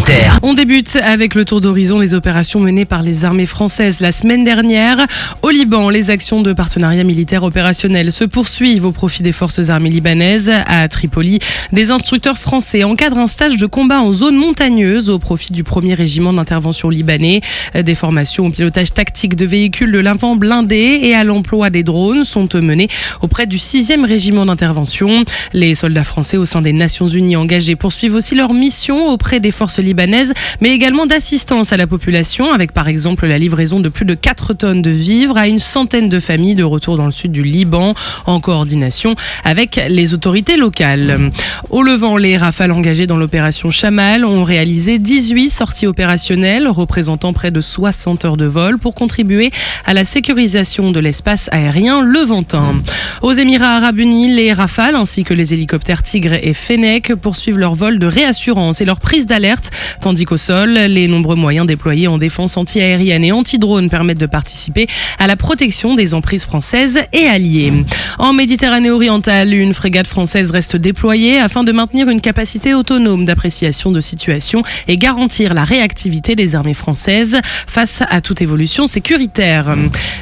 Terre. On débute avec le tour d'horizon des opérations menées par les armées françaises la semaine dernière. Au Liban, les actions de partenariat militaire opérationnel se poursuivent au profit des forces armées libanaises. À Tripoli, des instructeurs français encadrent un stage de combat en zone montagneuse au profit du 1er régiment d'intervention libanais. Des formations au pilotage tactique de véhicules de l'avant blindés et à l'emploi des drones sont menées auprès du 6e régiment d'intervention. Les soldats français au sein des Nations Unies engagés poursuivent aussi leur mission auprès des forces libanaises, mais également d'assistance à la population, avec par exemple la livraison de plus de 4 tonnes de vivres à une centaine de familles de retour dans le sud du Liban, en coordination avec les autorités locales. Au Levant, les Rafales engagés dans l'opération Chamal ont réalisé 18 sorties opérationnelles, représentant près de 60 heures de vol pour contribuer à la sécurisation de l'espace aérien levantin. Aux Émirats Arabes Unis, les Rafales ainsi que les hélicoptères Tigre et Fennec poursuivent leur vol de réassurance et leur prise d'alerte, tandis qu'au sol, les nombreux moyens déployés en défense anti-aérienne et anti-drone permettent de participer à la protection des emprises françaises et alliées. En Méditerranée orientale, une frégate française reste déployée afin de maintenir une capacité autonome d'appréciation de situation et garantir la réactivité des armées françaises face à toute évolution sécuritaire.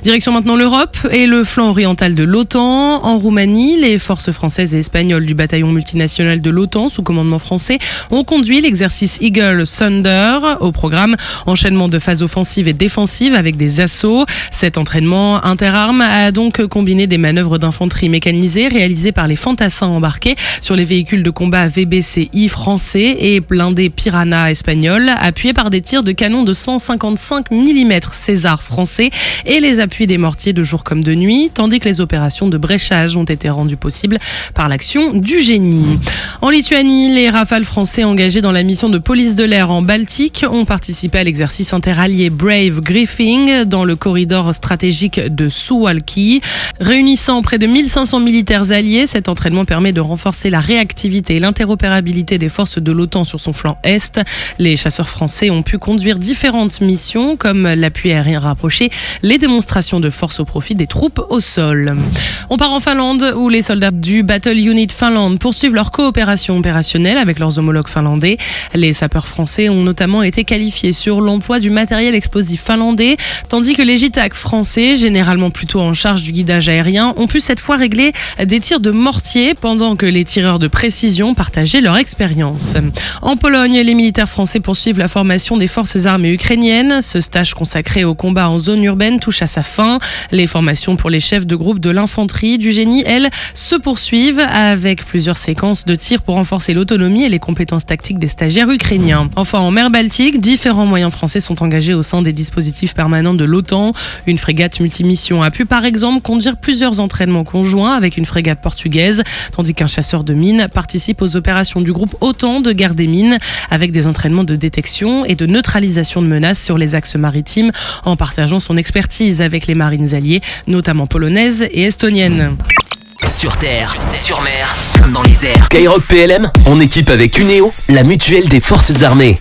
Direction maintenant l'Europe et le flanc oriental de l'OTAN. En Roumanie, les forces françaises et espagnoles du bataillon multinational de l'OTAN sous commandement français ont conduit l'exercice Eagle Thunder. Au programme, enchaînement de phases offensives et défensives avec des assauts. Cet entraînement interarmes a donc combiné des manœuvres d'infanterie mécanisée réalisées par les fantassins embarqués sur les véhicules de combat VBCI français et blindés Piranha espagnols, appuyés par des tirs de canon de 155 mm César français et les appuis des mortiers de jour comme de nuit, tandis que les opérations de bréchage ont été rendues possibles par l'action du génie. En Lituanie, les Rafales français engagés dans la mission de police de l'air en Baltique ont participé à l'exercice interallié Brave Griffing dans le corridor stratégique de Suwałki. Réunissant près de 1500 militaires alliés, cet entraînement permet de renforcer la réactivité et l'interopérabilité des forces de l'OTAN sur son flanc est. Les chasseurs français ont pu conduire différentes missions comme l'appui aérien rapproché, les démonstrations de force au profit des troupes au sol. On part en Finlande où les soldats du Battle Unit Finland poursuivent leur coopération opérationnelle avec leurs homologues finlandais. Les sapeurs français ont notamment été qualifiés sur l'emploi du matériel explosif finlandais, tandis que les JTAC français, généralement plutôt en charge du guidage aérien, ont pu cette fois régler des tirs de mortier pendant que les tireurs de précision partageaient leur expérience. En Pologne, les militaires français poursuivent la formation des forces armées ukrainiennes. Ce stage consacré au combat en zone urbaine touche à sa fin. Les formations pour les chefs de groupe de l'infanterie du génie, elles, se poursuivent avec plusieurs séquences de tirs pour renforcer l'autonomie et les compétences tactiques des stagiaires ukrainiens. Enfin, en mer Baltique, différents moyens français sont engagés au sein des dispositifs permanents de l'OTAN. Une frégate multimission a pu par exemple conduire plusieurs entraînements conjoints avec une frégate portugaise, tandis qu'un chasseur de mines participe aux opérations du groupe OTAN de garde des mines avec des entraînements de détection et de neutralisation de menaces sur les axes maritimes en partageant son expertise avec les marines alliées, notamment polonaises et estoniennes. Sur terre, sur mer, comme dans les airs. Skyrock PLM, en équipe avec Uneo, la mutuelle des forces armées.